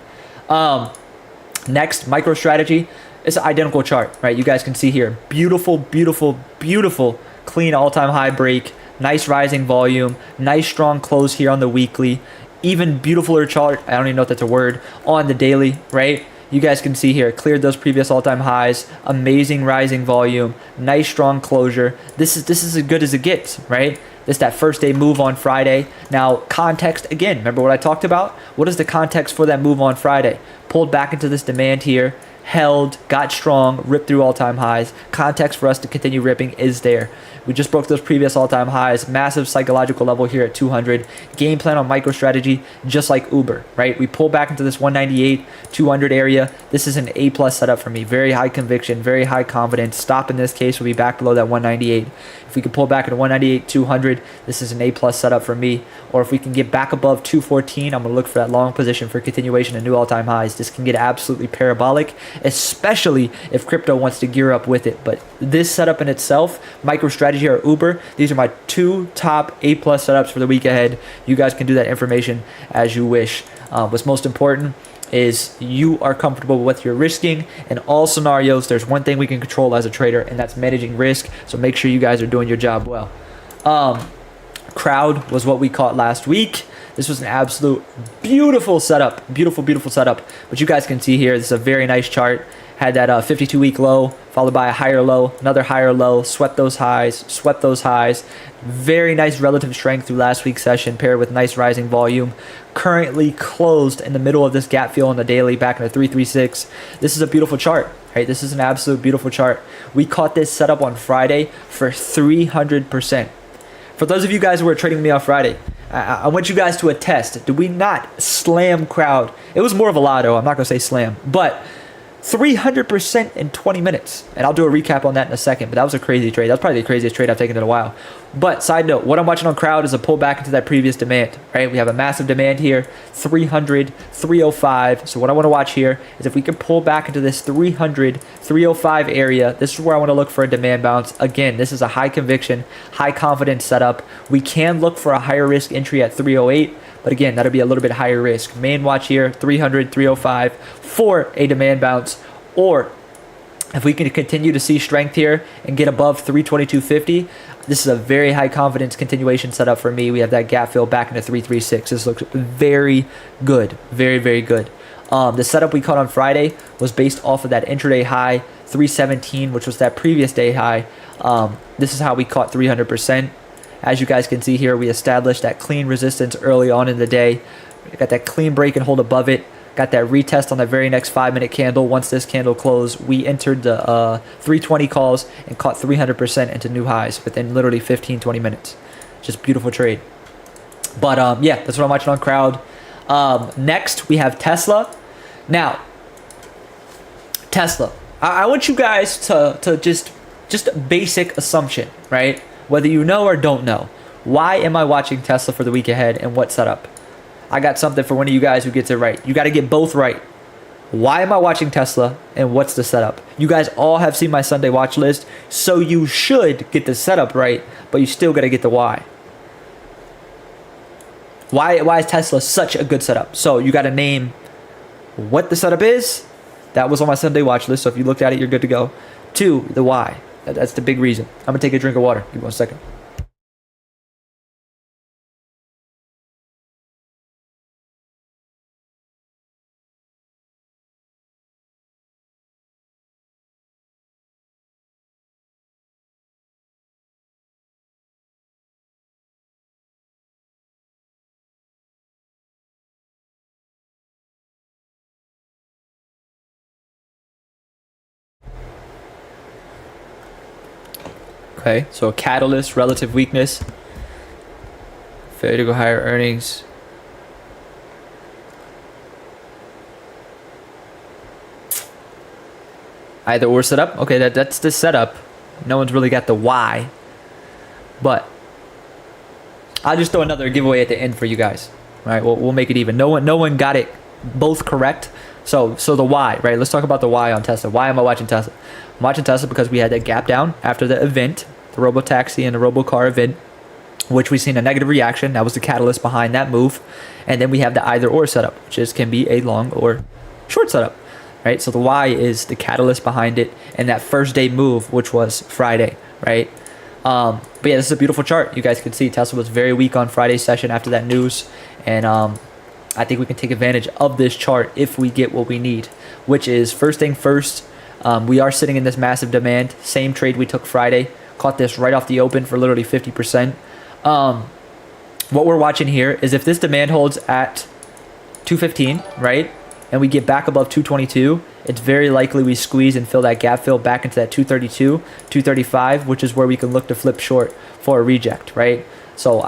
Next, MicroStrategy. It's an identical chart, right? You guys can see here. Beautiful, beautiful, beautiful, clean all-time high break. Nice rising volume, nice strong close here on the weekly, even beautifuler chart, I don't even know if that's a word, on the daily, right? You guys can see here, cleared those previous all-time highs, amazing rising volume, nice strong closure. This is as good as it gets, right? This that first day move on Friday. Now, context, again, remember what I talked about? What is the context for that move on Friday? Pulled back into this demand here, held, got strong, ripped through all-time highs. Context for us to continue ripping is there. We just broke those previous all-time highs. Massive psychological level here at 200. Game plan on MicroStrategy, just like Uber, right? We pull back into this 198, 200 area. This is an A+ setup for me. Very high conviction, very high confidence. Stop in this case will be back below that 198. If we can pull back into 198, 200, this is an A+ setup for me. Or if we can get back above 214, I'm going to look for that long position for continuation of new all-time highs. This can get absolutely parabolic, especially if crypto wants to gear up with it. But this setup in itself, MicroStrategy or Uber, these are my 2 top A+ setups for the week ahead. You guys can do that information as you wish. What's most important is you are comfortable with what you're risking. In all scenarios, there's one thing we can control as a trader, and that's managing risk. So make sure you guys are doing your job well. Crowd was what we caught last week. This was an absolute beautiful setup. Beautiful setup. But you guys can see here, this is a very nice chart. Had that 52-week low, followed by a higher low, another higher low, swept those highs. Very nice relative strength through last week's session, paired with nice rising volume. Currently closed in the middle of this gap fill on the daily, back in the 336. This is a beautiful chart, right? This is an absolute beautiful chart. We caught this setup on Friday for 300%. For those of you guys who were trading me on Friday, I want you guys to attest. Did we not slam crowd? It was more of a lotto. I'm not going to say slam, but 300% in 20 minutes. And I'll do a recap on that in a second, but that was a crazy trade. That's probably the craziest trade I've taken in a while. But side note, what I'm watching on crowd is a pullback into that previous demand, right? We have a massive demand here, 300, 305. So what I want to watch here is if we can pull back into this 300, 305 area. This is where I want to look for a demand bounce. Again, this is a high conviction, high confidence setup. We can look for a higher risk entry at 308. But again, that'll be a little bit higher risk. Main watch here, 300, 305 for a demand bounce. Or if we can continue to see strength here and get above 322.50, this is a very high confidence continuation setup for me. We have that gap fill back into 336. This looks very good. Very good. The setup we caught on Friday was based off of that intraday high, 317, which was that previous day high. This is how we caught 300%. As you guys can see here, we established that clean resistance early on in the day. We got that clean break and hold above it. Got that retest on the very next 5-minute candle. Once this candle closed, we entered the 320 calls and caught 300% into new highs within literally 15-20 minutes. Just beautiful trade. But yeah, that's what I'm watching on crowd. Next, we have Tesla. Now, Tesla. I want you guys to just basic assumption, right? Whether you know or don't know. Why am I watching Tesla for the week ahead and what setup? I got something for one of you guys who gets it right. You got to get both right. Why am I watching Tesla and what's the setup? You guys all have seen my Sunday watch list, so you should get the setup right, but you still got to get the why. Why is Tesla such a good setup? So you got to name what the setup is. That was on my Sunday watch list, so if you looked at it, you're good to go. 2, the why. That's the big reason. I'm going to take a drink of water. Give me 1 second. Okay, so a catalyst, relative weakness, failure to go higher earnings. Either or setup. Okay, that's the setup. No one's really got the why. But I'll just throw another giveaway at the end for you guys. All right, we'll make it even. No one got it both correct. So the why, right? Let's talk about the why on Tesla. Why am I watching Tesla? I'm watching Tesla because we had that gap down after the event, the robo-taxi and the robo-car event, which we've seen a negative reaction. That was the catalyst behind that move. And then we have the either or setup, which can be a long or short setup, right? So the why is the catalyst behind it and that first day move, which was Friday, right? But yeah, this is a beautiful chart. You guys can see Tesla was very weak on Friday's session after that news. And I think we can take advantage of this chart if we get what we need, which is first thing first. We are sitting in this massive demand. Same trade we took Friday. Caught this right off the open for literally 50%. What we're watching here is if this demand holds at 215, right? And we get back above 222, it's very likely we squeeze and fill that gap fill back into that 232, 235, which is where we can look to flip short for a reject, right? So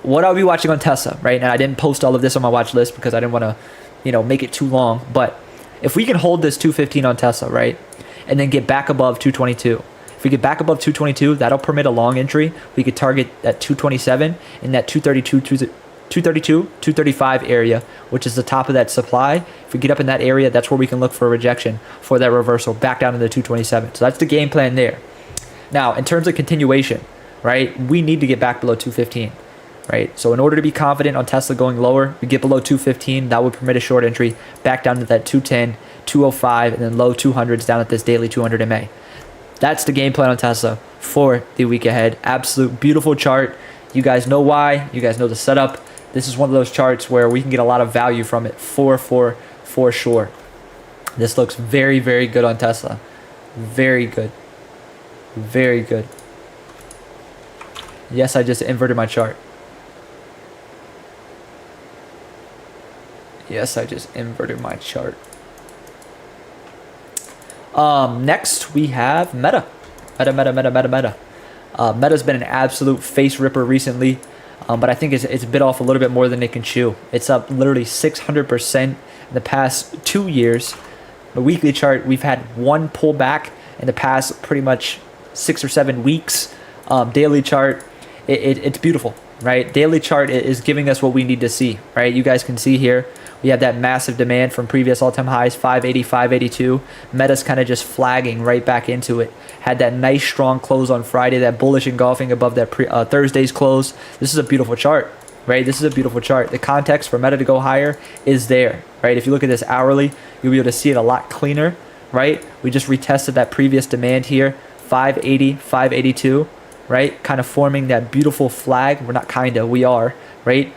what I'll be watching on Tesla, right? And I didn't post all of this on my watch list because I didn't want to, make it too long. But if we can hold this 215 on Tesla, right? And then get back above 222. If we get back above 222, that'll permit a long entry. We could target that 227 in that 232, 235 area, which is the top of that supply. If we get up in that area, that's where we can look for a rejection for that reversal back down to the 227. So that's the game plan there. Now, in terms of continuation, right, we need to get back below 215, right? So in order to be confident on Tesla going lower, we get below 215, that would permit a short entry back down to that 210, 205, and then low 200s down at this daily 200 MA. That's the game plan on Tesla for the week ahead. Absolute beautiful chart. You guys know why. You guys know the setup. This is one of those charts where we can get a lot of value from it for sure. This looks very, very good on Tesla. Very good. Very good. Yes, I just inverted my chart. Yes, I just inverted my chart. Next we have Meta. Meta's been an absolute face ripper recently, but I think it's bit off a little bit more than it can chew. It's up literally 600% in the past 2 years. The weekly chart, we've had one pullback in the past pretty much 6 or 7 weeks. Daily chart, it's beautiful, right? Daily chart is giving us what we need to see, right? You guys can see here, we have that massive demand from previous all-time highs, 580, 582. Meta's kind of just flagging right back into it. Had that nice strong close on Friday, that bullish engulfing above that Thursday's close. This is a beautiful chart, right? This is a beautiful chart. The context for Meta to go higher is there, right? If you look at this hourly, you'll be able to see it a lot cleaner, right? We just retested that previous demand here, 580, 582, right? Kind of forming that beautiful flag. We're not kinda, we are, right?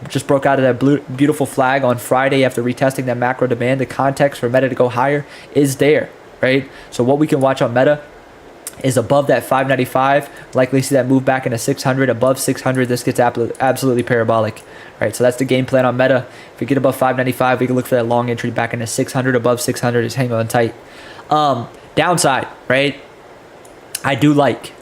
Just broke out of that beautiful flag on Friday after retesting that macro demand. The context for Meta to go higher is there, right? So what we can watch on Meta is above that 595, likely see that move back into 600. Above 600, this gets absolutely parabolic, right? So that's the game plan on Meta. If we get above 595, we can look for that long entry back into 600. Above 600 is hang on tight. Downside, right? I do like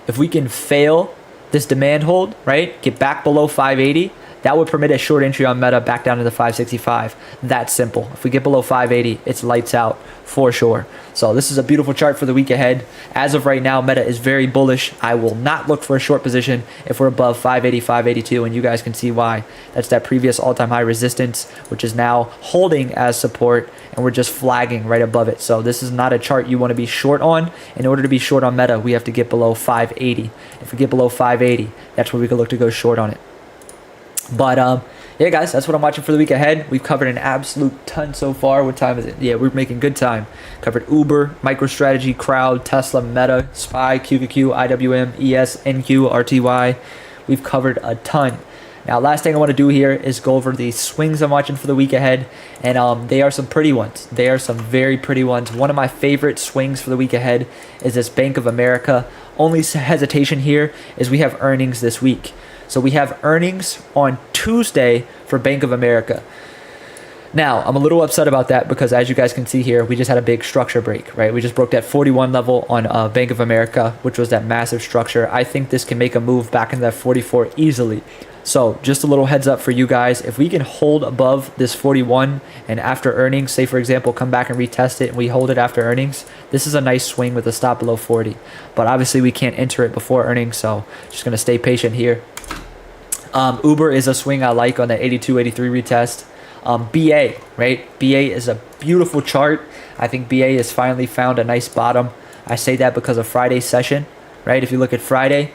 if we can fail this demand hold, right? Get back below 580. That would permit a short entry on Meta back down to the 565. That's simple. If we get below 580, it's lights out for sure. So this is a beautiful chart for the week ahead. As of right now, Meta is very bullish. I will not look for a short position if we're above 580, 582, and you guys can see why. That's that previous all-time high resistance, which is now holding as support, and we're just flagging right above it. So this is not a chart you want to be short on. In order to be short on Meta, we have to get below 580. If we get below 580, that's where we can look to go short on it. But yeah, guys, that's what I'm watching for the week ahead. We've covered an absolute ton so far. What time is it? Yeah, we're making good time. Covered Uber, MicroStrategy, Crowd, Tesla, Meta, SPY, QQQ, IWM, ES, NQ, RTY. We've covered a ton. Now, last thing I want to do here is go over the swings I'm watching for the week ahead, and they are some pretty ones. They are some very pretty ones. One of my favorite swings for the week ahead is this Bank of America. Only hesitation here is we have earnings this week. So we have earnings on Tuesday for Bank of America. Now, I'm a little upset about that because as you guys can see here, we just had a big structure break, right? We just broke that 41 level on Bank of America, which was that massive structure. I think this can make a move back into that 44 easily. So just a little heads up for you guys. If we can hold above this 41 and after earnings, say for example, come back and retest it and we hold it after earnings, this is a nice swing with a stop below 40. But obviously we can't enter it before earnings, so just going to stay patient here. Uber is a swing I like on the 82, 83 retest. BA, right? BA is a beautiful chart. I think BA has finally found a nice bottom. I say that because of Friday's session, right? If you look at Friday,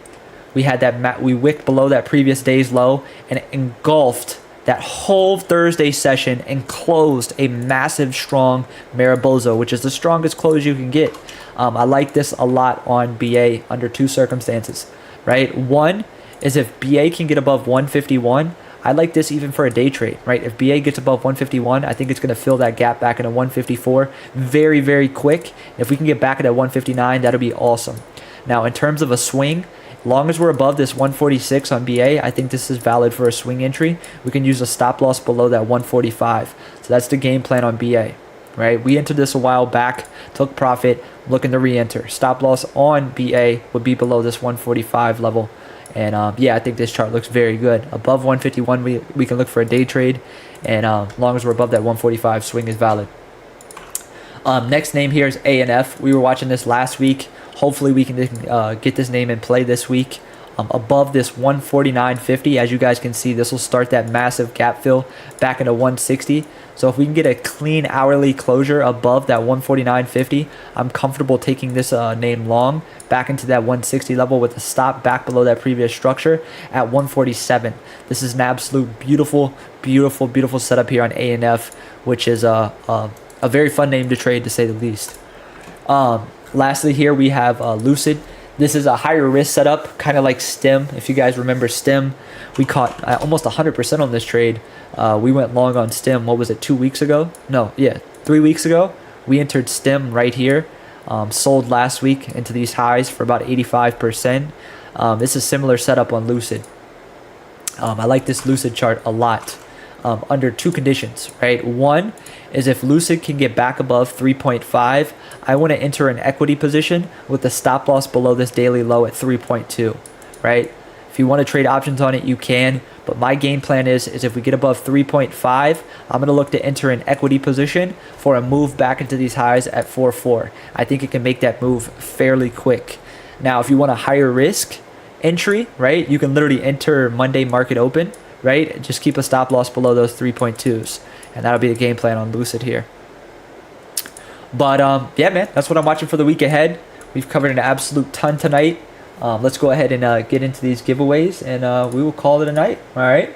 we had that we wicked below that previous day's low and engulfed that whole Thursday session and closed a massive strong Maribosa, which is the strongest close you can get. I like this a lot on BA under two circumstances, right? One is if BA can get above 151, I like this even for a day trade, right? If BA gets above 151, I think it's going to fill that gap back into 154 very, very quick. If we can get back into 159, that'll be awesome. Now, in terms of a swing, long as we're above this 146 on BA, I think this is valid for a swing entry. We can use a stop loss below that 145. So that's the game plan on BA, right? We entered this a while back, took profit, looking to re-enter. Stop loss on BA would be below this 145 level. And yeah, I think this chart looks very good. Above 151, we can look for a day trade. And as long as we're above that 145, swing is valid. Next name here is ANF. We were watching this last week. Hopefully we can get this name in play this week. Above this 149.50, as you guys can see, this will start that massive gap fill back into 160. So if we can get a clean hourly closure above that 149.50, I'm comfortable taking this name long back into that 160 level with a stop back below that previous structure at 147. This is an absolute beautiful, beautiful, beautiful setup here on ANF, which is a very fun name to trade, to say the least. Lastly here we have Lucid. This is a higher risk setup, kind of like Stim. If you guys remember Stim, we caught almost 100% on this trade. We went long on Stim. What was it, 2 weeks ago? No, yeah, 3 weeks ago. We entered Stim right here. Sold last week into these highs for about 85%. This is similar setup on Lucid. I like this Lucid chart a lot. Under two conditions, right? One is if Lucid can get back above 3.5, I want to enter an equity position with the stop loss below this daily low at 3.2, right? If you want to trade options on it, you can, but my game plan is if we get above 3.5, I'm going to look to enter an equity position for a move back into these highs at 4.4. I think it can make that move fairly quick. Now, if you want a higher risk entry, right, you can literally enter Monday market open, right? Just keep a stop loss below those 3.2s, and that'll be the game plan on Lucid here. But yeah, man, that's what I'm watching for the week ahead. We've covered an absolute ton tonight. Let's go ahead and get into these giveaways, and we will call it a night. All right,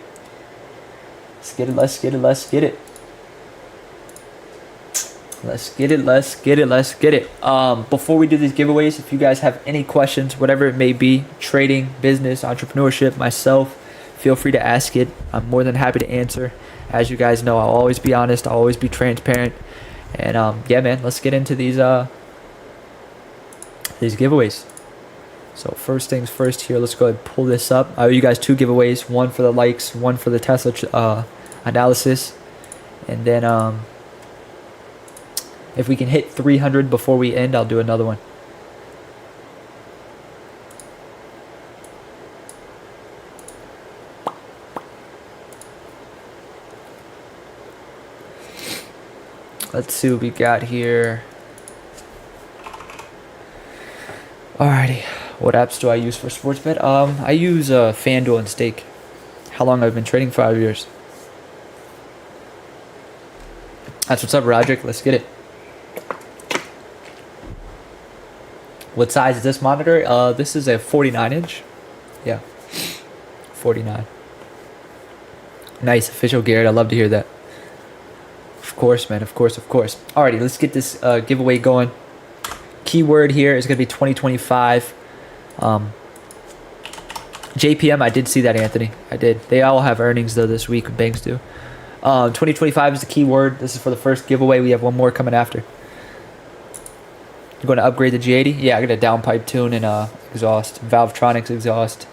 let's get it. Let's get it. Let's get it. Let's get it. Let's get it. Let's get it. Before we do these giveaways, if you guys have any questions, whatever it may be, trading, business, entrepreneurship, myself, feel free to ask it. I'm more than happy to answer. As you guys know, I'll always be honest. I'll always be transparent. And yeah, man, let's get into these giveaways. So first things first here, let's go ahead and pull this up. I owe you guys 2 giveaways, one for the likes, one for the Tesla analysis. And then if we can hit 300 before we end, I'll do another one. Let's see what we got here. Alrighty, what apps do I use for sports bet? I use FanDuel and Stake. How long I've been trading? 5 years. That's what's up, Roderick. Let's get it. What size is this monitor? This is a 49-inch. Yeah, 49. Nice, official Garrett. I love to hear that. Of course, man. Of course, of course. Alrighty, let's get this giveaway going. Keyword here is going to be 2025. JPM, I did see that, Anthony. I did. They all have earnings, though, this week. Banks do. 2025 is the keyword. This is for the first giveaway. We have one more coming after. You're going to upgrade the G80? Yeah, I got a downpipe tune and exhaust. Valvetronics exhaust.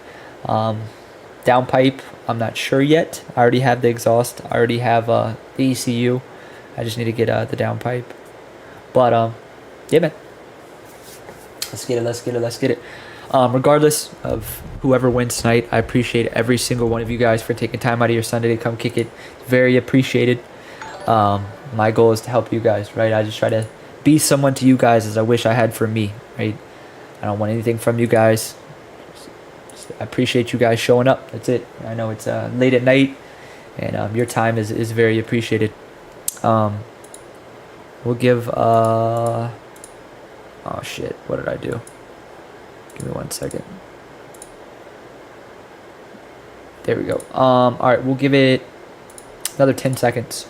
Downpipe, I'm not sure yet. I already have the exhaust. I already have the ECU. I just need to get the downpipe. But, yeah, man. Let's get it, let's get it, let's get it. Regardless of whoever wins tonight, I appreciate every single one of you guys for taking time out of your Sunday to come kick it. Very appreciated. My goal is to help you guys, right? I just try to be someone to you guys as I wish I had for me, right? I don't want anything from you guys. I appreciate you guys showing up. That's it. I know it's late at night, and your time is very appreciated. We'll give... oh, shit. What did I do? Give me 1 second. There we go. All right, we'll give it another 10 seconds.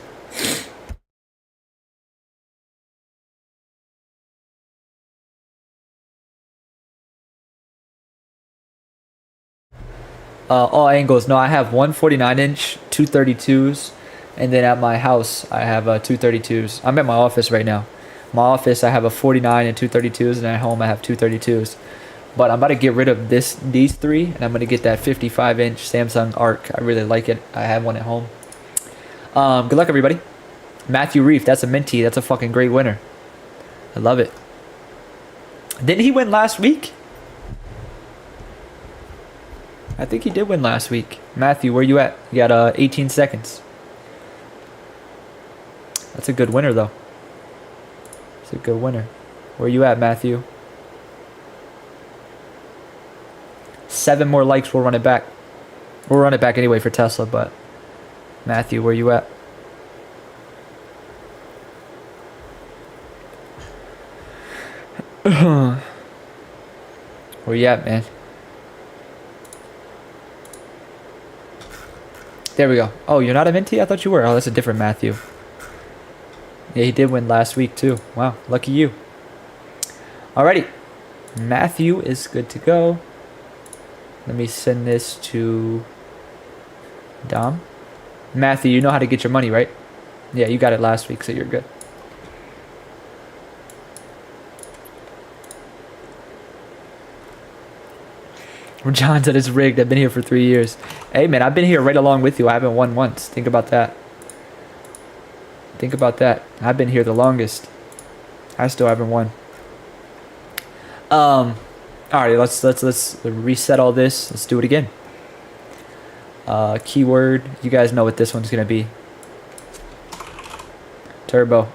All angles. No, I have one 49-inch, 232s, and then at my house, I have 232s. I'm at my office right now. My office, I have a 49 and 232s, and at home, I have 232s. But I'm about to get rid of these three, and I'm going to get that 55-inch Samsung Arc. I really like it. I have one at home. Good luck, everybody. Matthew Reef, that's a minty. That's a fucking great winner. I love it. Didn't he win last week? I think he did win last week. Matthew, where you at? You got 18 seconds. That's a good winner, though. It's a good winner. Where you at, Matthew? 7 more likes, we'll run it back. We'll run it back anyway for Tesla, but... Matthew, where you at? Where you at, man? There we go. Oh, you're not a minty? I thought you were. Oh, that's a different Matthew. Yeah, he did win last week, too. Wow, lucky you. Alrighty. Matthew is good to go. Let me send this to Dom. Matthew, you know how to get your money, right? Yeah, you got it last week, so you're good. John said it's rigged. I've been here for 3 years. Hey, man, I've been here right along with you. I haven't won once. Think about that. Think about that. I've been here the longest. I still haven't won. Alright, let's reset all this. Let's do it again. Keyword. You guys know what this one's gonna be. Turbo.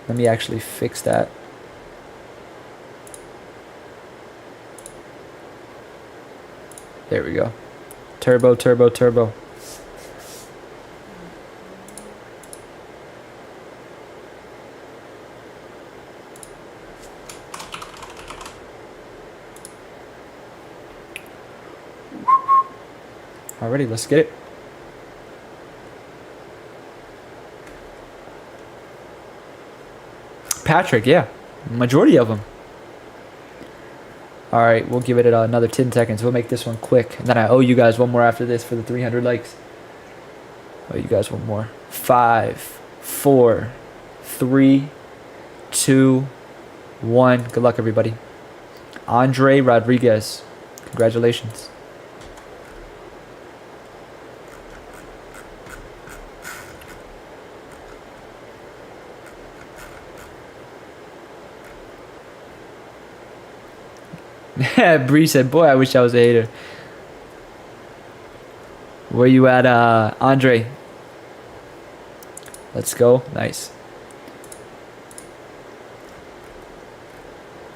Let me actually fix that. There we go. Turbo, turbo, turbo. Alrighty, let's get it. Patrick, yeah. Majority of them. Alright, we'll give it another 10 seconds. We'll make this one quick. And then I owe you guys one more after this for the 300 likes. Oh, you guys one more. 5, 4, 3, 2, 1. Good luck, everybody. Andre Rodriguez. Congratulations. Bree said, boy, I wish I was a hater. Where you at, Andre? Let's go. Nice.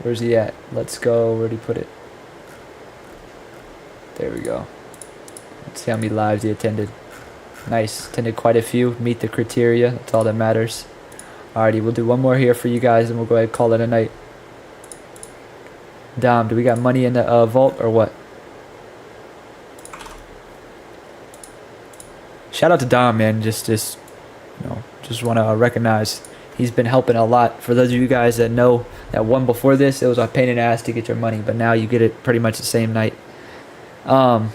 Where's he at? Let's go. Where'd he put it? There we go. Let's see how many lives he attended. Nice. Attended quite a few. Meet the criteria. That's all that matters. Alrighty, we'll do one more here for you guys and we'll go ahead and call it a night. Dom, do we got money in the vault or what? Shout out to Dom, man. Just want to recognize he's been helping a lot. For those of you guys that know that won before this, it was a pain in the ass to get your money, but now you get it pretty much the same night. Alrighty,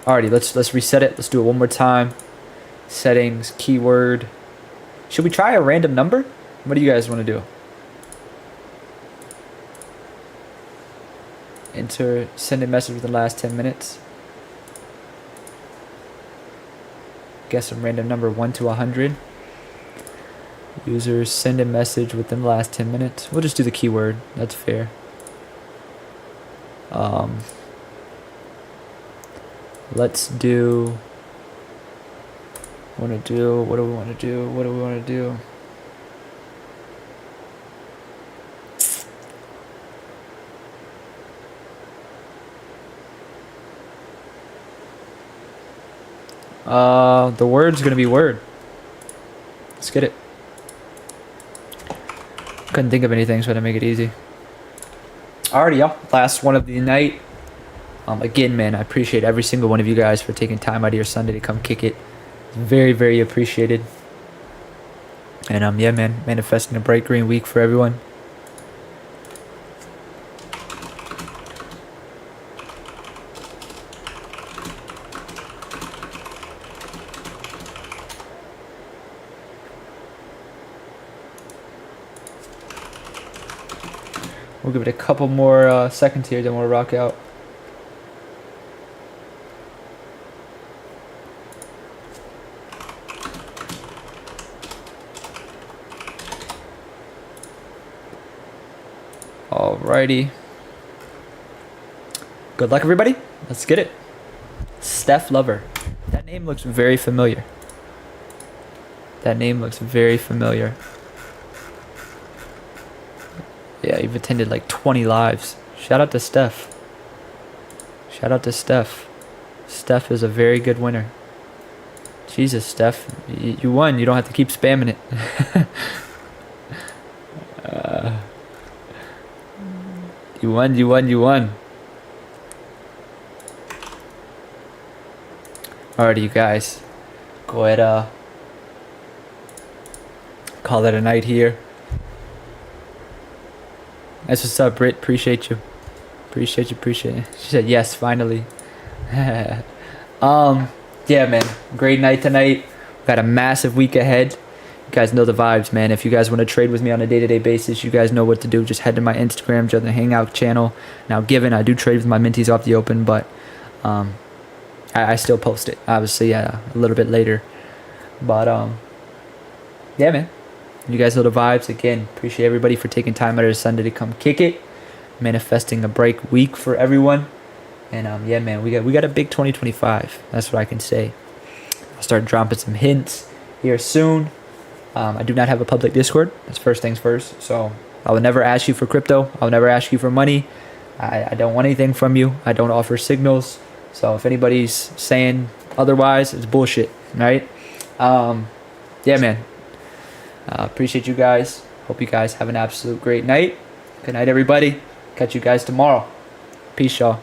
let's reset it. Let's do it one more time. Settings, keyword. Should we try a random number? What do you guys want to do? Enter, send a message within the last 10 minutes. Guess some random number 1 to 100. Users send a message within the last 10 minutes. We'll just do the keyword. That's fair. Let's do. What do we want to do? The word's gonna be word. Let's get it. Couldn't think of anything, so I had to make it easy. Alrighty, y'all. Last one of the night. Again, man, I appreciate every single one of you guys for taking time out of your Sunday to come kick it. Very, very appreciated. And yeah, man, manifesting a bright green week for everyone. We'll give it a couple more seconds here, then we'll rock out. Alrighty. Good luck, everybody. Let's get it. Steph Lover. That name looks very familiar. That name looks very familiar. Yeah, you've attended like 20 lives. Shout out to Steph. Shout out to Steph. Steph is a very good winner. Jesus, Steph. You won. You don't have to keep spamming it. You won. Alrighty, you guys. Go ahead, call that a night here. That's what's up, Britt. Appreciate you. Appreciate you. Appreciate it. She said yes, finally. Yeah, man. Great night tonight. Got a massive week ahead. You guys know the vibes, man. If you guys want to trade with me on a day-to-day basis, you guys know what to do. Just head to my Instagram, join the Hangout channel. Now, given I do trade with my minties off the open, but I still post it, obviously, a little bit later. But yeah, man. You guys know the vibes. Again, appreciate everybody for taking time out of Sunday to come kick it. Manifesting a break week for everyone. And yeah, man, we got a big 2025. That's what I can say. I'll start dropping some hints here soon. I do not have a public Discord. That's first things first. So I will never ask you for crypto. I'll never ask you for money. I don't want anything from you. I don't offer signals. So if anybody's saying otherwise, it's bullshit, right? Yeah, man. Appreciate you guys. Hope you guys have an absolute great night. Good night, everybody. Catch you guys tomorrow. Peace, y'all.